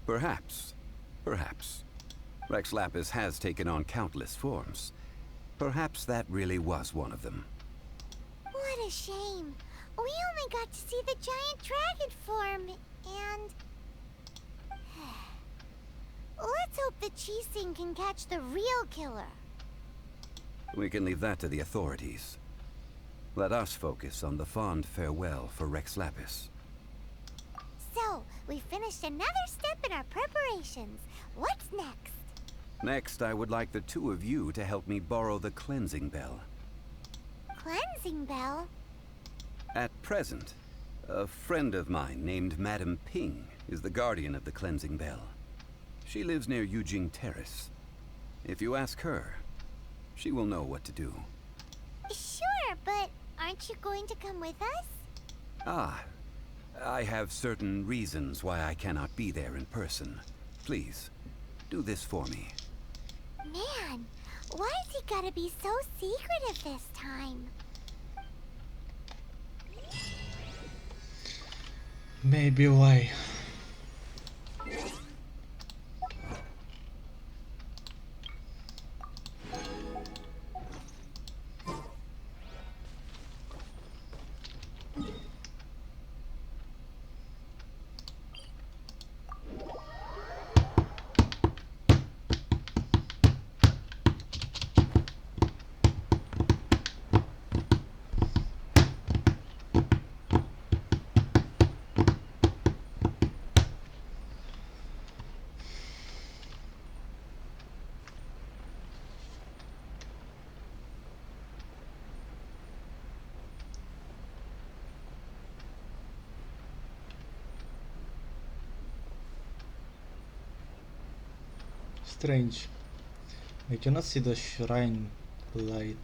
Perhaps. Perhaps. Rex Lapis has taken on countless forms. Perhaps that really was one of them. What a shame. We only got to see the giant dragon form, and... Let's hope the Chising can catch the real killer. We can leave that to the authorities. Let us focus on the fond farewell for Rex Lapis. So, we finished another step in our preparations. What's next? Next, I would like the two of you to help me borrow the cleansing bell. Cleansing bell? At present, a friend of mine named Madame Ping is the guardian of the cleansing bell. She lives near Yujing Terrace. If you ask her, she will know what to do. Sure, but aren't you going to come with us? Ah, I have certain reasons why I cannot be there in person. Please, do this for me. Man, why has he gotta be so secretive this time? Maybe why? Strange. I cannot see the shrine light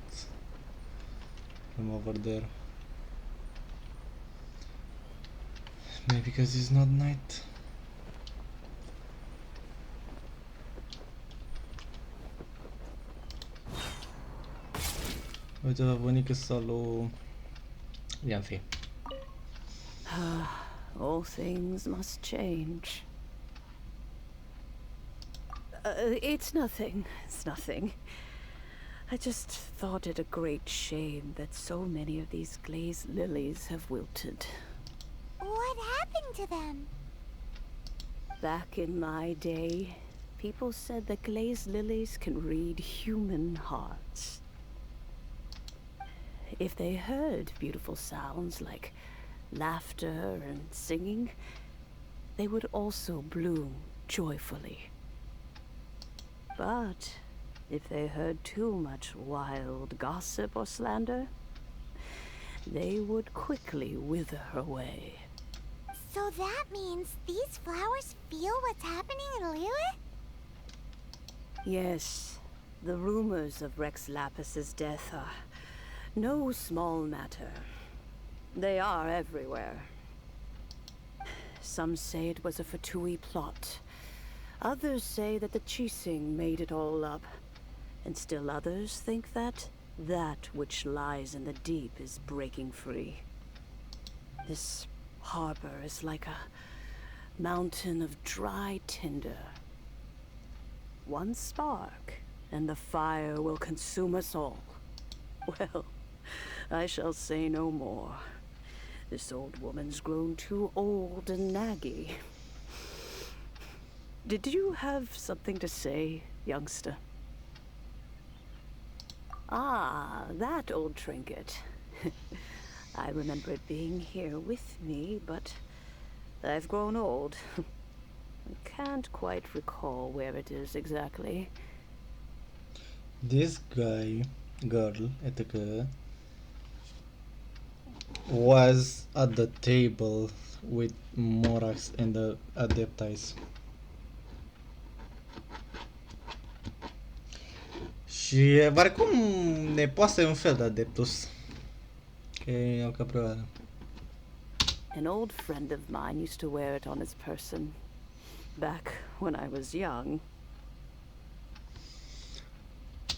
from over there. Maybe because it's not night. Uite, la bunica sa lui... Ia fi. All things must change. It's nothing. It's nothing. I just thought it a great shame that so many of these glazed lilies have wilted. What happened to them? Back in my day, people said that glazed lilies can read human hearts. If they heard beautiful sounds like laughter and singing, they would also bloom joyfully. But if they heard too much wild gossip or slander, they would quickly wither away. So that means these flowers feel what's happening in Liyue? Yes, the rumors of Rex Lapis's death are no small matter. They are everywhere. Some say it was a Fatui plot. Others say that the Chising made it all up. And still others think that that which lies in the deep is breaking free. This harbor is like a mountain of dry tinder. One spark, and the fire will consume us all. Well, I shall say no more. This old woman's grown too old and naggy. Did you have something to say, youngster? Ah, that old trinket. I remember it being here with me, but I've grown old. I can't quite recall where it is exactly. This guy, girl, etc., was at the table with Morax and the Adeptais. Și oarecum nepoasa e un fel de Adeptus. Că e o caprioară. An old friend of mine used to wear it on his person. Back when I was young.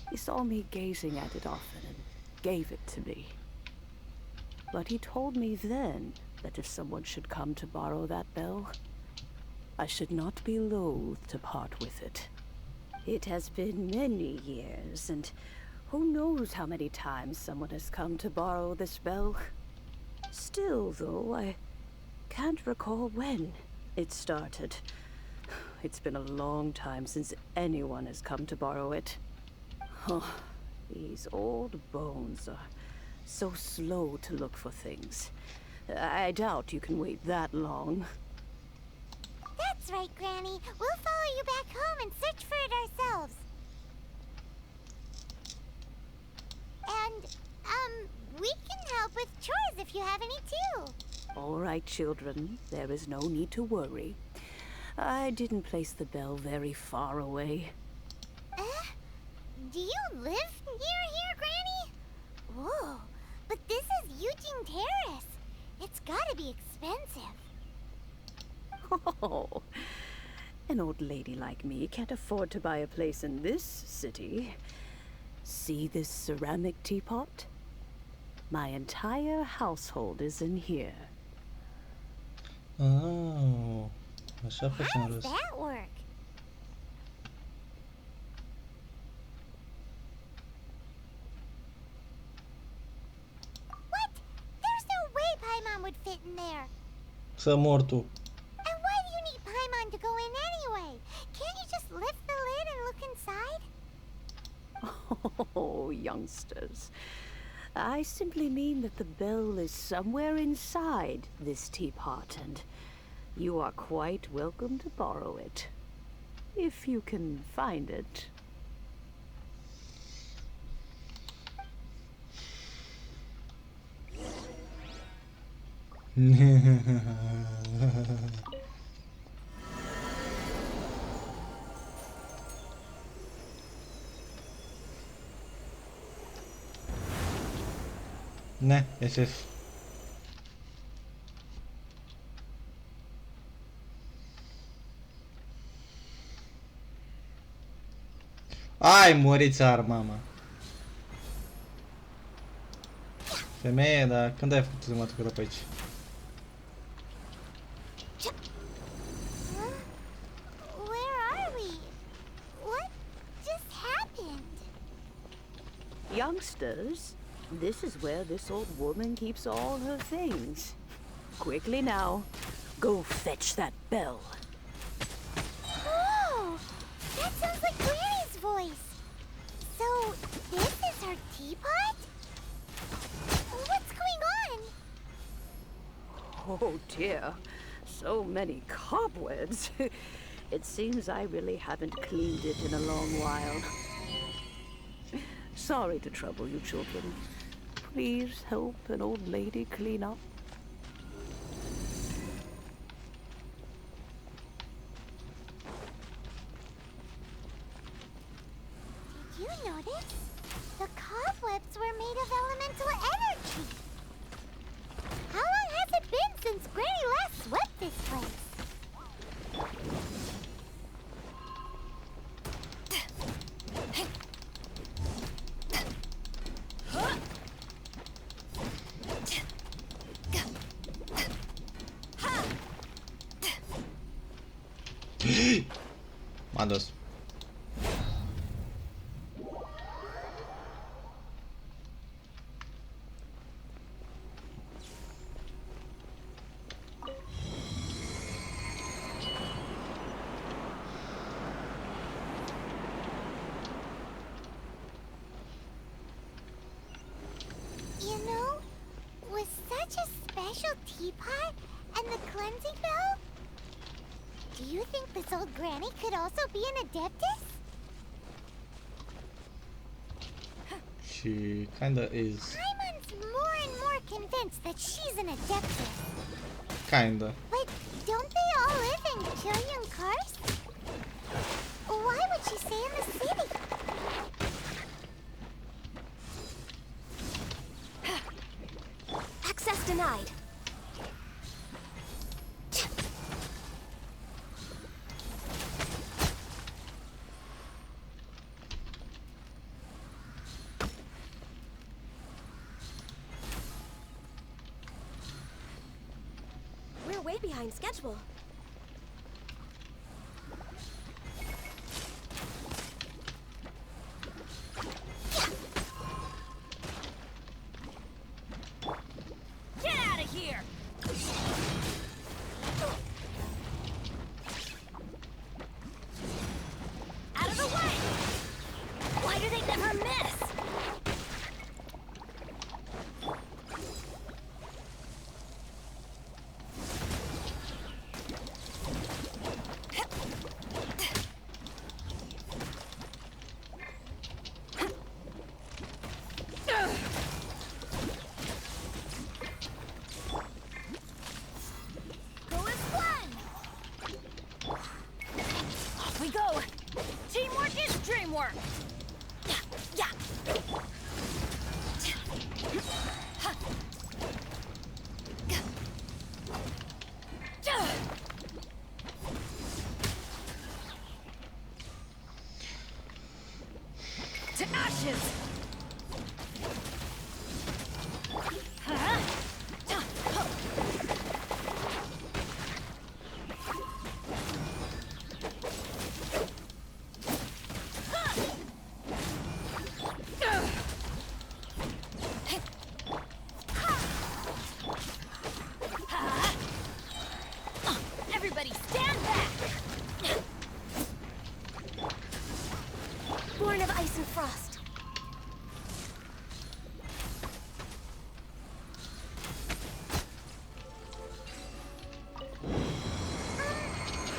He saw me gazing at it often and gave it to me. But he told me then that if someone should come to borrow that bell, I should not be loath to part with it. It has been many years, and who knows how many times someone has come to borrow this bell. Still, though, I can't recall when it started. It's been a long time since anyone has come to borrow it. Oh, these old bones are so slow to look for things. I doubt you can wait that long. That's right, Granny. We'll follow you back home and search for it ourselves. And, we can help with chores if you have any too. All right, children. There is no need to worry. I didn't place the bell very far away. Do you live near here, Granny? Whoa, but this is Jucam Terrace. It's gotta be expensive. Oh, an old lady like me can't afford to buy a place in this city. See this ceramic teapot? My entire household is in here. Oh, așa How facem does rost. that work? What? There's no way Paimon would fit in there. Să mor tu. And why do you need Paimon to go in anyway? Can't you just lift the lid and look inside? Oh, youngsters. I simply mean that the bell is somewhere inside this teapot, and you are quite welcome to borrow it. If you can find it. Ne, FF. Ai, muriți arma, mă. Femeie, dar când ai făcut următoarea pe aici? Huh? Where are we? What just happened? Youngsters, this is where this old woman keeps all her things. Quickly now, go fetch that bell. Whoa! That sounds like Granny's voice. So, this is her teapot? What's going on? Oh dear, so many cobwebs. It seems I really haven't cleaned it in a long while. Sorry to trouble you, children. Please help an old lady clean up. Did you notice? The cobwebs were made of elemental energy. How long has it been since Granny last swept this place? M-a dus. You know, with such a special teapot and the cleansing bell, do you think this old granny could also be an adeptus? She kinda is. Paimon's more and more convinced that she's an adeptus. Kinda. But don't they all live in Julian cars? Why would she stay in the city? Access denied. We're way behind schedule. more. Yeah. To ashes. Everybody stand back! Born of ice and frost.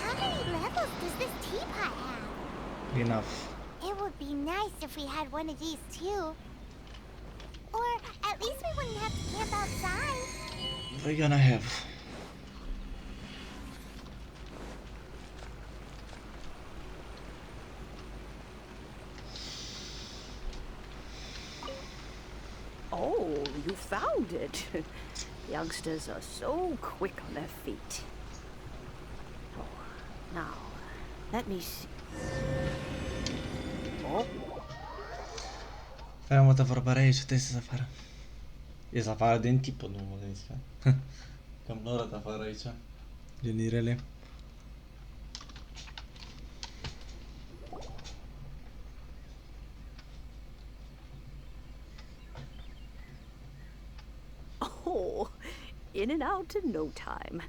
How many levels does this teapot have? Enough. It would be nice if we had one of these too. Or at least we wouldn't have to camp outside. We're gonna have. Oh, you found it. Youngsters are so quick on their feet. Oh, now, let me see. Oh, Prea multă vorbare aici, trebuie să afară. Ies afară din tipul, nu mă gândesc. Cam norat afară aici. Genirele. oh, in and out in no time.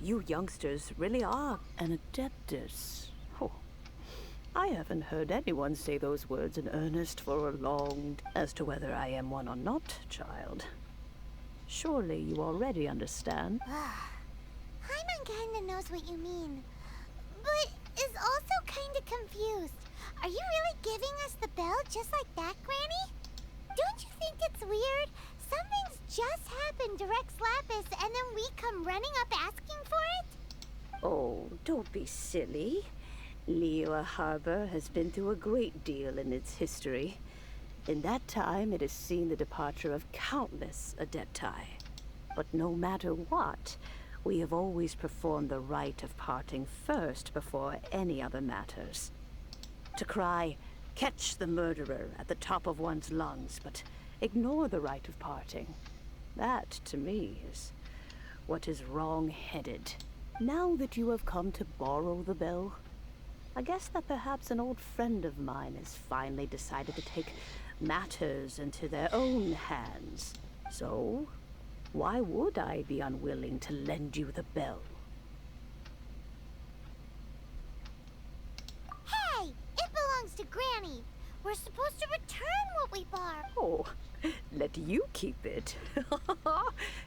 You youngsters really are an adeptus. Oh, I haven't heard anyone say those words in earnest for a long... As to whether I am one or not, child. Surely you already understand. Paimon kinda knows what you mean, but is also kinda confused. Are you really giving us the bell just like that, Granny? Don't you think it's weird? Something's just happened to Rex Lapis and then we come running up asking for it? Oh, don't be silly. Liyue Harbor has been through a great deal in its history. In that time, it has seen the departure of countless adepti. But no matter what, we have always performed the rite of parting first before any other matters. To cry, "Catch the murderer," at the top of one's lungs, but ignore the rite of parting. That, to me, is what is wrong-headed. Now that you have come to borrow the bell, I guess that perhaps an old friend of mine has finally decided to take matters into their own hands. So, why would I be unwilling to lend you the bell? Hey! It belongs to Granny! We're supposed to return what we borrowed! Oh, let you keep it.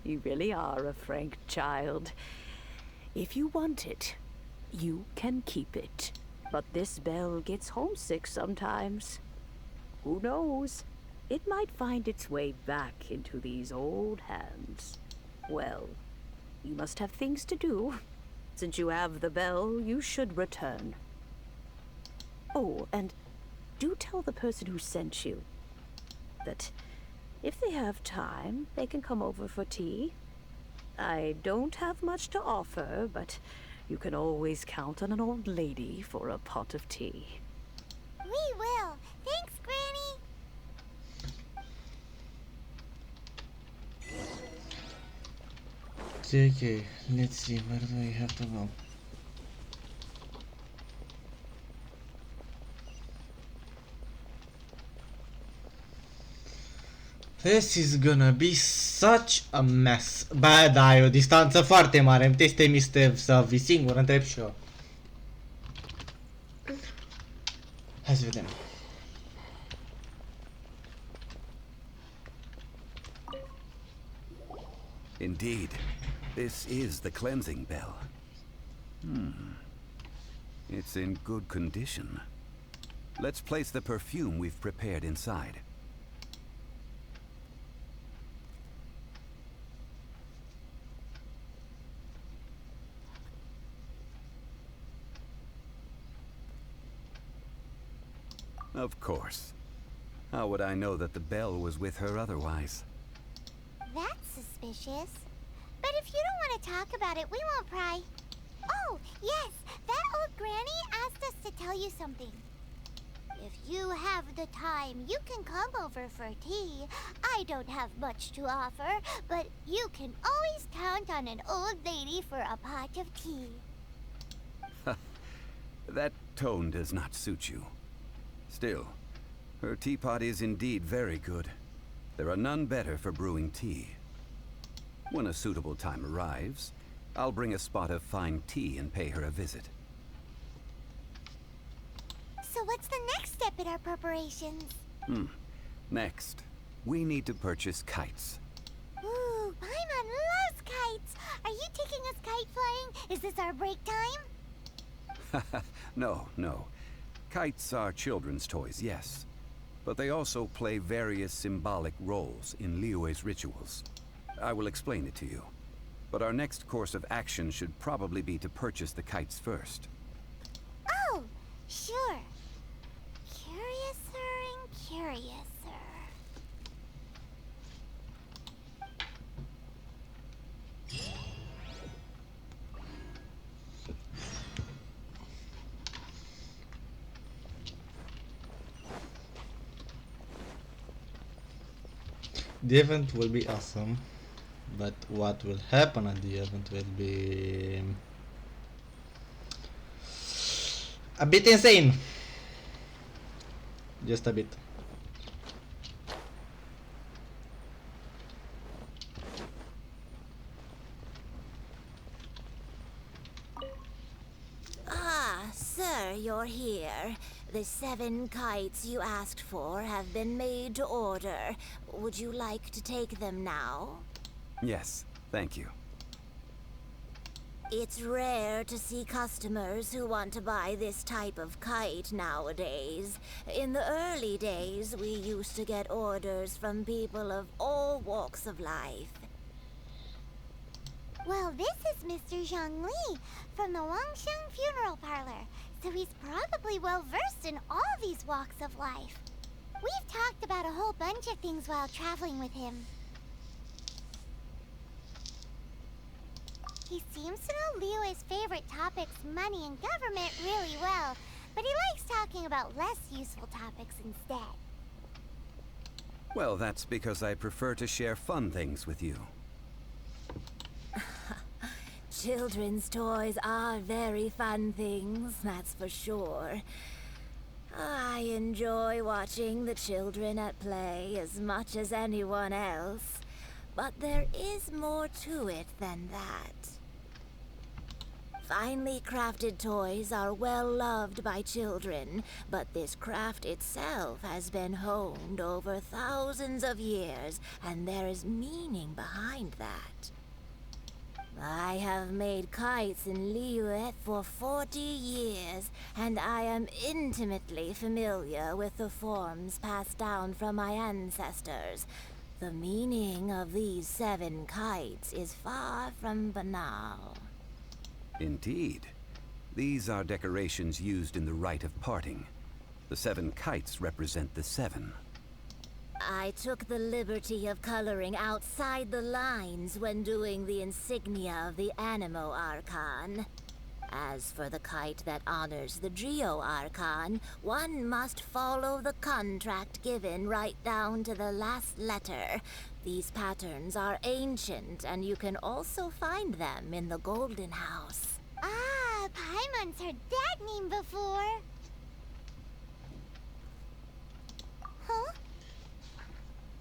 You really are a frank child. If you want it, you can keep it. But this bell gets homesick sometimes. Who knows? It might find its way back into these old hands. Well, you must have things to do. Since you have the bell, you should return. Oh, and do tell the person who sent you that if they have time, they can come over for tea. I don't have much to offer, but you can always count on an old lady for a pot of tea. We will! Thanks, Granny! Okay, let's see, where do I have to go? This is gonna be such a mess. Ba, da, e o distanță foarte mare. Îmi este să vii singur, întreb și eu. Hai să vedem. Indeed, this is the cleansing bell. It's in good condition. Let's place the perfume we've prepared inside. Of course. How would I know that the bell was with her otherwise? That's suspicious. But if you don't want to talk about it, we won't pry. Oh, yes, that old granny asked us to tell you something. If you have the time, you can come over for tea. I don't have much to offer, but you can always count on an old lady for a pot of tea. That tone does not suit you. Still, her teapot is indeed very good. There are none better for brewing tea. When a suitable time arrives, I'll bring a spot of fine tea and pay her a visit. So what's the next step in our preparations? Next, we need to purchase kites. Ooh, Paimon loves kites! Are you taking us kite flying? Is this our break time? No. Kites are children's toys, yes. But they also play various symbolic roles in Liyue's rituals. I will explain it to you. But our next course of action should probably be to purchase the kites first. Oh, sure. Curiouser and curiouser. The event will be awesome, but what will happen at the event will be a bit insane. Just a bit. Ah, sir, you're here. The 7 kites you asked for have been made to order. Would you like to take them now? Yes, thank you. It's rare to see customers who want to buy this type of kite nowadays. In the early days, we used to get orders from people of all walks of life. Well, this is Mr. Zhang Li from the Wangsheng Funeral Parlor, so he's probably well-versed in all these walks of life. We've talked about a whole bunch of things while traveling with him. He seems to know Liyue's favorite topics, money and government, really well, but he likes talking about less useful topics instead. Well, that's because I prefer to share fun things with you. Children's toys are very fun things, that's for sure. I enjoy watching the children at play as much as anyone else, but there is more to it than that. Finely crafted toys are well loved by children, but this craft itself has been honed over thousands of years, and there is meaning behind that. I have made kites in Liyue for 40 years, and I am intimately familiar with the forms passed down from my ancestors. The meaning of these 7 kites is far from banal. Indeed. These are decorations used in the rite of parting. The 7 kites represent the 7. I took the liberty of coloring outside the lines when doing the insignia of the Animo Archon. As for the kite that honors the Geo Archon, one must follow the contract given right down to the last letter. These patterns are ancient, and you can also find them in the Golden House. Ah, Paimon's heard that name before.